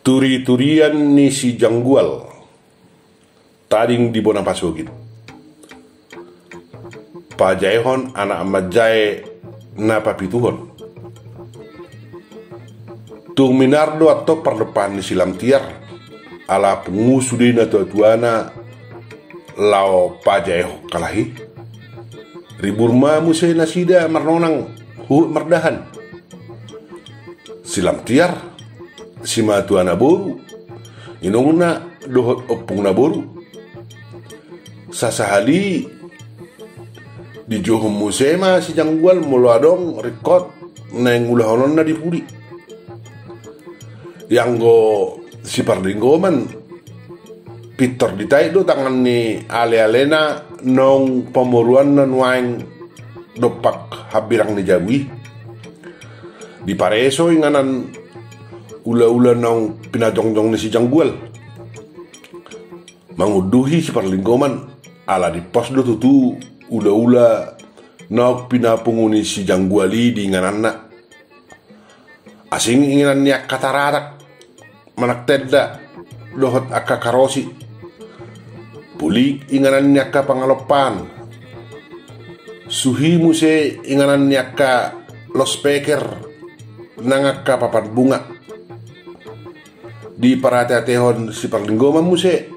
Turi-turian ni si Janggual tading di bona pasogit. Pajaihon anak majai na papituhon. Tung minardo atau perdepan ni silam tiar ala pengusudina tuana lao pajaiho kalahi. Riburma musai nasida marnonang hu merdahan. Silam tiar si matuana boru inongna dohot opung na boru sasahali di johom musema si Janggual mulu adong rekod neng ulahonon na dipuri yang go si pardinggoman pitor ditai do tangan ni ale-alena nong pemoruan na nuaing dopak habirang ni jawi di pareso inganan ula-ula nong pinajongjong ni si Janggual manguduhi si parlinggoman ala di pos do tutu ula-ula nong pinapunguni si Jangguali di ngananna asing inginan niya katararak manak tedda dohot akka karosi pulik inganan niya ka pangalopan suhi muse inganan niya ka los peker nangaka papan bunga di parate-atehon si parlinggoman muse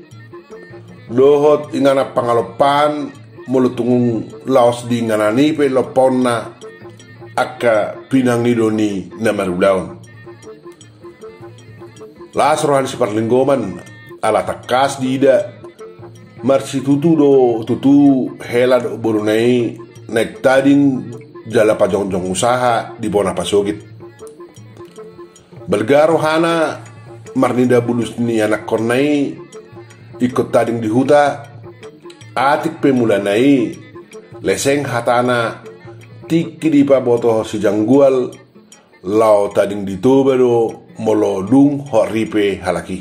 dohot ingana pangalopan mulutungung laos di nganani pe loponna akka pinangidoni na marulaon lasrohan si parlinggoman ala takas di ida marsi tutu hela do borunai naik tading jala pajongjong usaha di bona pasogit belgaro hana marninda bulus ni anak kornai ikut tading di huta atik pemulanai leseng hatana tiki di paboto si Janggual lao tading di tobero molodung horipe halaki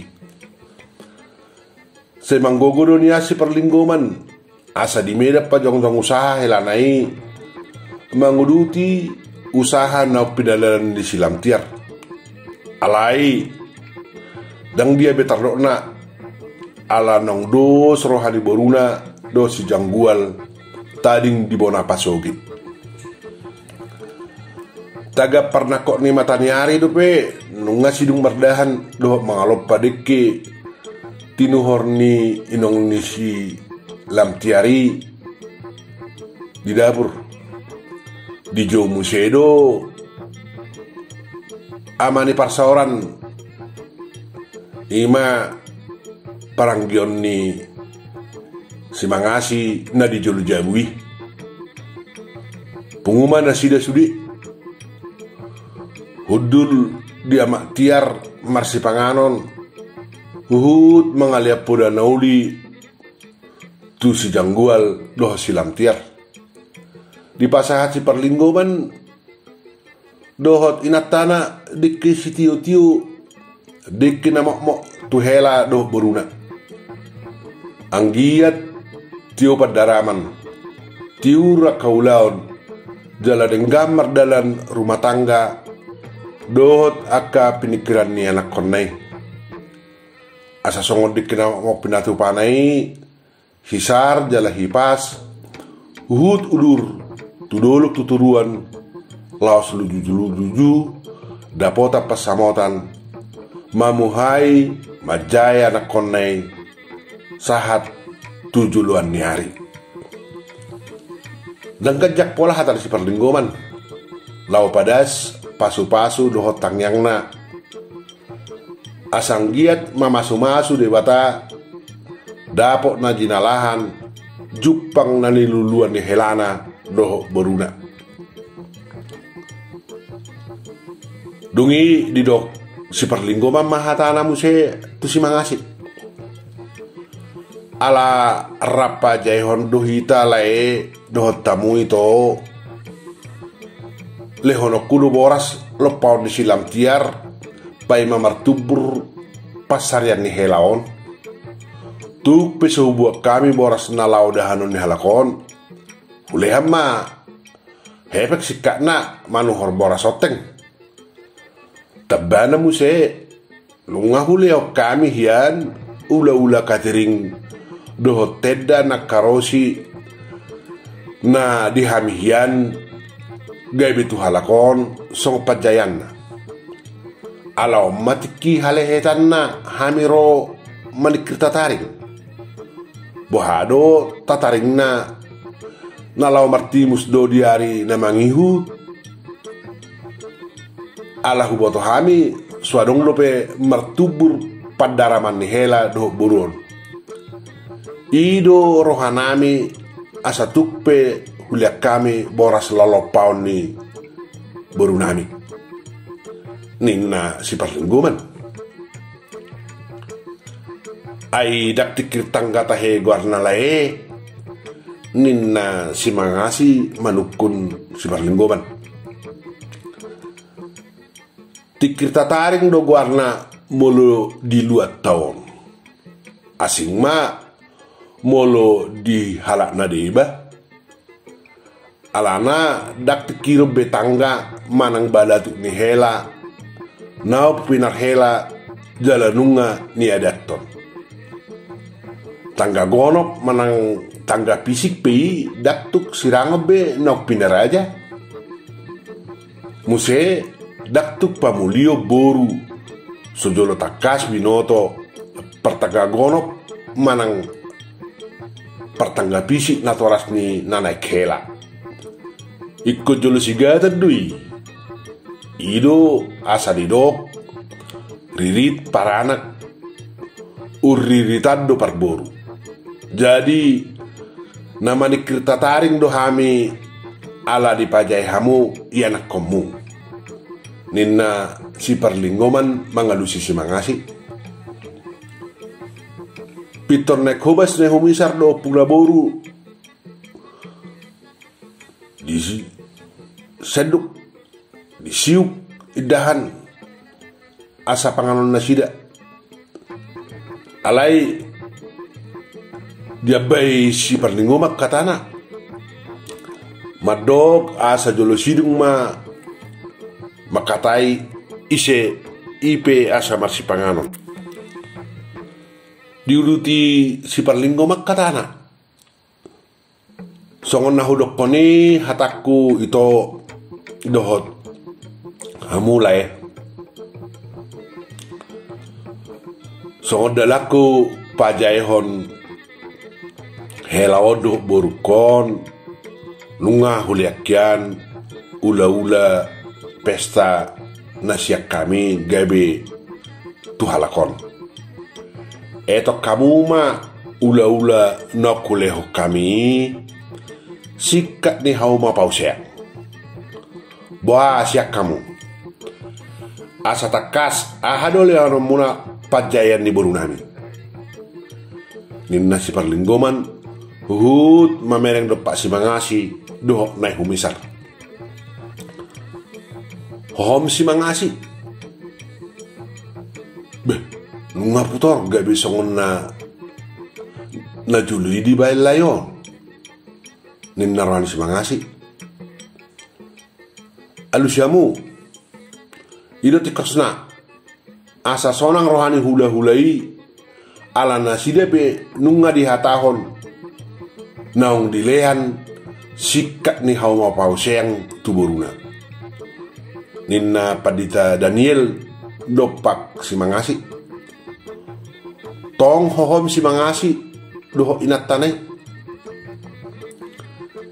semanggogodo niya si parlinggoman asa di meda pajongjong usaha helanai manguduti usaha na pinadalan di silam tiar alai dang dia betardokna ala nong dos rohani boruna do si Janggual tading di bona pasogit taga pernah kok ni mataniari do pe nunga sidung merdahan do mangalop padeke tinuhor ni inong ni si lamtiari di dapur di jo musedo amani parsaoran ima paranggion ni si mangasi na di jolu jabui pengumuman na sida sudi hudul di amak tiar marsi panganon huhut mangaliap poda nauli tu si Janggual doh silam tiar di pasahat si parlinggoman dohot inatana dikki si tiu-tiu dikki na mok tu hela doh beruna anggiat tiu padaraman tiu rakaulaon jala denggamar dalan rumah tangga dohot akka pinikiran ni anak konai asa songon dikki na mok pinatu panai hisar jala hipas uhut udur tudoluk tuturuan laos luju dapota pasamotan mamuhai majaya anak konai sahat 7 ni hari dan kejak pola hatar si parlinggoman lau padas pasu-pasu dohot tangyangna asang giat mamasu-masu dewata dapok na jinalahan jupang na niluluan ni helana doho beruna dungi di dok si parlinggoman mahatana muse tu si mangasi ala rapa jaihon dohita lae dohot tamu itu lehono kudu boras lopaun di silam tiar pai mamartubur pasarian ni helaon tuk pesu buat kami boras nalau dahanon ni halakon uleham ma hepek sikakna manuhor boras oteng tabana muse lunga huleo kami hian ula-ula katering doho tedda na karosi na dihami hian gaibe tu halakon song pajayan na alaw matiki halehetan na hamiro manikir tataring bohado tataring na nalaw martimus do diari na mangihu alahu boto hami suadong lope martubur padaraman ni hela do buron ido rohanami asa tukpe huliak kami boras lalopaon ni borunami ninna si parlingguman ay daktikir tangga tahe guarna lae ninna si mangasi manukun si parlingguman tikir tataring do guarna molo di luat tahun asing ma molo di halak na deba alana dak tikiro betangga manang balatuk ni hela nau pinar hela jalanunga ni adaton tangga gonok manang tangga pisik pi daktuk sirangobe nok pinar aja muse daktuk pamulio boru sojolo takas binoto pertangga gonok manang pertangga pisik natoras ni nanai kela ikut jolo siga terdui ido asa didok ririt para anak uriritan do parboru jadi nama nikir tataring do hami ala dipajai hamu ianak komu ninna si parlinggoman mangalusi si mangasi pitor nek hobas ne humisar do pula boru di seduk di siuk idahan asa panganon nasida alai dia bay si parlinggomak katana madok asa jolo sidung ma makatai ise ipe asa marsi panganon diuruti si parlinggomak katana songon nahudok koni hataku ito dohot hamulai songon dalaku pajaihon helaodo borukon lunga huliakian ula-ula pesta nasiak kami gabe tuhalakon etok kamu ma ula-ula nokuleho kami sikat ni hauma pausea boa siak kamu asa takas ahadole muna pajayan ni borunami ninna si parlinggoman huhut mamereng do pak si mangasi dohok naik humisar hohom si mangasi beh nunga putor gak bisa ngona na jului di bail layon ninna rohani si mangasi alusiamu ido tikosna asa sonang rohani hula-hulai ala nasidepe nunga dihatahon naung dilehan sikat ni hauma pauseng tuburuna ninna padita Daniel dopak si mangasi tong hohom si mangasi doho inat tanay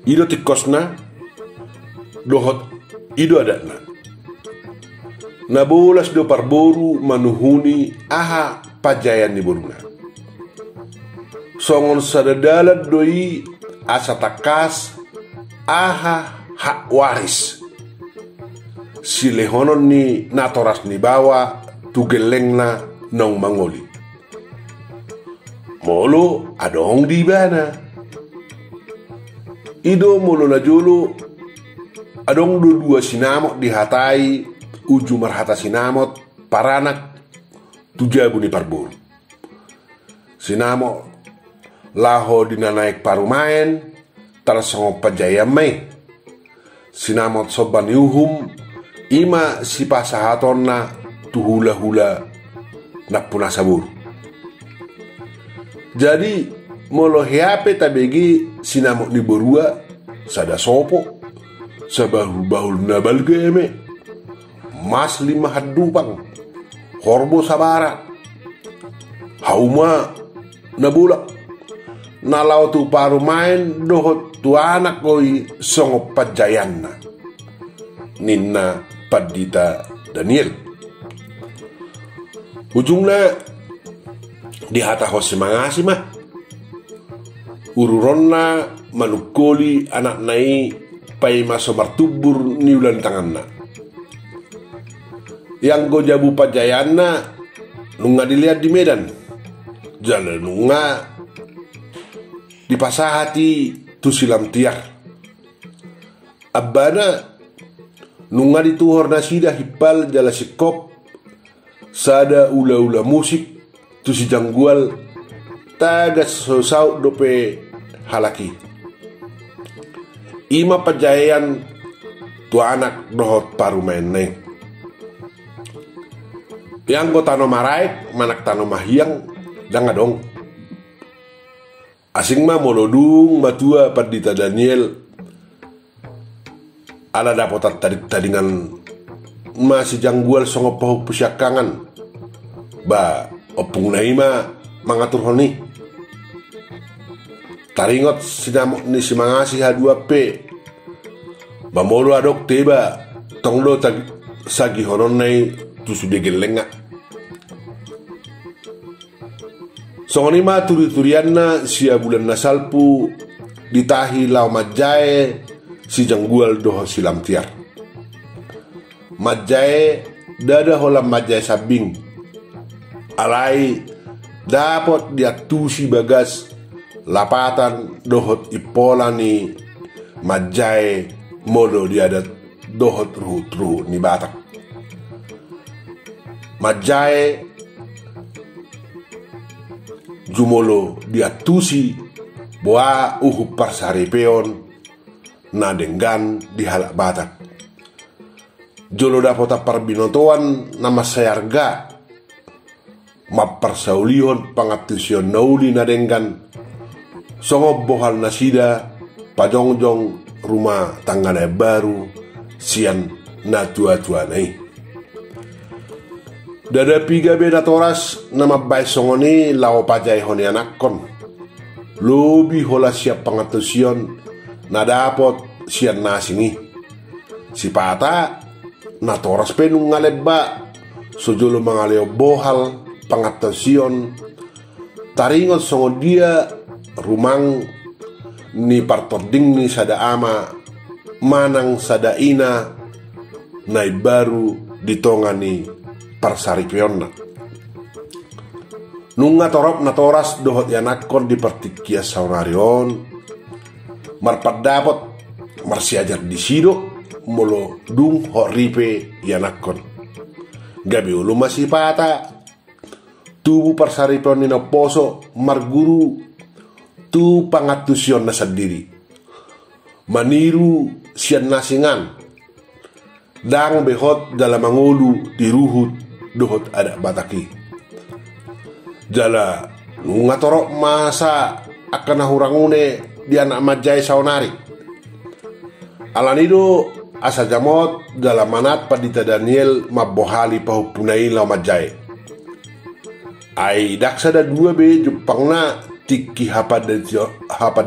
ido tikosna dohot ido adatna nabolas do parboru manuhuni aha pajayan ni boruna songon sadadalat doi asa takas aha hak waris si lehonon ni natoras ni bawa tugelengna nong mangoli molo adong di bana ido molo na jolo adong dua sinamot dihatai uju marhata sinamot paranak tujabu ni parboru sinamot laho dinanaik parumain tarsongo pajaya mai sinamot soban yuhum ima si pasahaton na tuhula-hula napuna sabur. Jadi molo heape tabegi sinamok ni borua sada sopo sabahul nabal game mas 5 hadupang horbo sabara hauma nabula nalau tu paru main dohot tu anak koi songo pajayanna ninna Padita Daniel. Ujungnya dihata hosi mangasi mah ururonna manukoli anak nai pai maso martubur ni ulan tanganna yang go jabu pajayanna nunga dilihat di Medan jalan nunga di pasahati tu silam tiar abana nunga dituhor nasida hipal jala sikop sada ula-ula musik tu si janggual tagas sosau dope halaki ima pajayan tu anak dohot paru meneng yang go tano maraik manak tano mahiang danga dong asing mah molodung matua Padita Daniel ala dapat tadingan masih janggual songo pahu pusyakangan ba opung naima mangatur honi taringot sinamok ni simangasi H2P ba molo adok teba tonglo sagi honon nai tusu degelenga songo nima turi-turianna sia bulan nasalpu ditahi lau majae si janggual doho silam tiar majae dada holam majae sabing alai dapat diatusi bagas lapatan dohot ipola ni majae modo diadat dohot ruhut ni batak majae jumolo diatusi boa uhu parsaripeon na denggan di halak batak jolo dapota parbinotoan nama sayarga maparsaulion pangatusion nauli na denggan songo bohal nasida pajongjong rumah tanggana baru sian na tua-tua nai dada piga beda toras nama baik songoni lao pajai honi anakon lobi hola siap pangatusion na dapot sian nasingi si pata na toras penung ngaleba sojolo mangaleo bohal pangatasion taringot songo dia rumang ni partording ni sada ama manang sada ina nai baru ditongani parsaripionna nunga torop na toras dohot yanakon di partikia saunarion marpat dapot marsiajar di sido molo dung horipe yanakon gabi ulu masih pata tubuh parsaripon nina poso marguru tu pangatusion na sendiri maniru sian nasingan dang behot dalam mangulu diruhut dohot ada bataki jala nunga torok masa akan hurangune di anak majai saunari alanido asa jamot dalam manat Padita Daniel mabohali pahupunai lau majai ai daksa da 2 be jupangna tiki hapad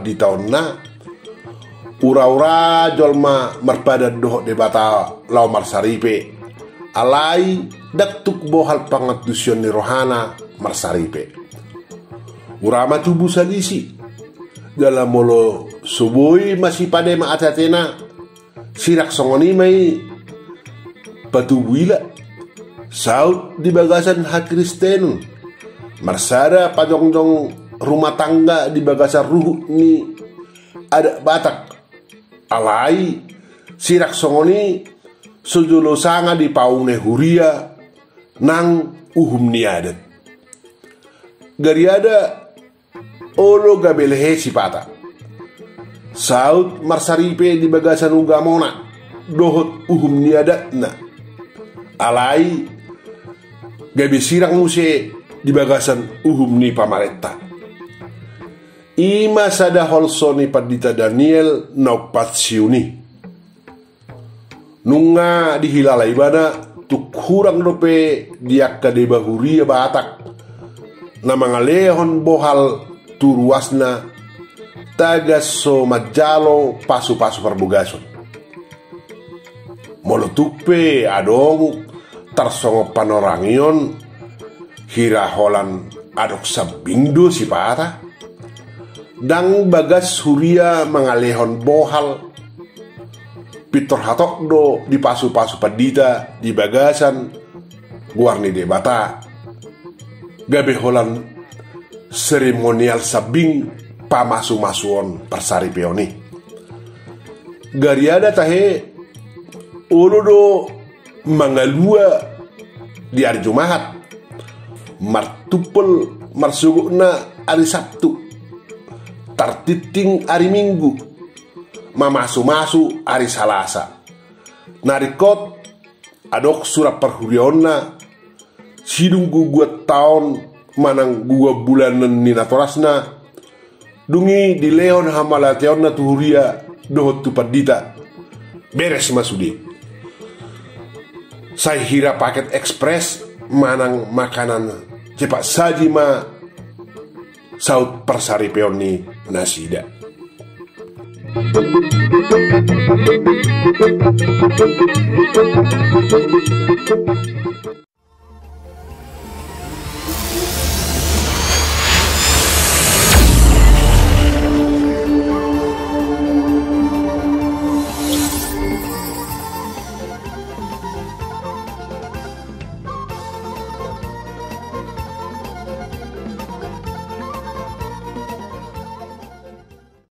di tahun na ura-ura jolma marpada doh de bata lau marsaripe alai daktuk bohal pangatusion ni rohana marsaripe urama tubuh salisi dalam molo subui masih pada maatatena sirak songoni mai patubuila saud di bagasan hak Kristen marsada pajongjong rumah tangga di bagasan ruh ni ada batak alai sirak songoni sojolo sanga di paune huria nang uhum niadat gari ada olo gabelehe sipata saud marsaripe di bagasan ugamona dohot uhum niadatna alai gabi sirang muse di bagasan uhum ni pamarenta. Ima sada holsoni padita Daniel naupat siuni. Nunga dihilalai bana tuk hurang dope diakka de bahuria batak. Na mangalehon bohal turuasna tagas so majalo pasu-pasu perbugason. Molotupe adong tarsongo panorangion hira holan adok sabindo si pata. Dang bagas huria mangalehon bohal pitor hatok do di pasu-pasu padita di bagasan guarni de bata. Gabe holan seremonial sabing pamasu-masuon persari peoni. Gariada tahe olodo mangalua di hari Jumat, martupel marsugukna hari Sabtu, tartiting hari Minggu, mamasu-masu hari Salasa. Narikot adok surat perhurionna sidung gugua tahun manang gua bulanan nina torasna dungi di leon hamalateonna tuhuria dohot tupadita beres masudi. Saya hira paket ekspres manang makanan cepat saji ma saut persari peoni nasida.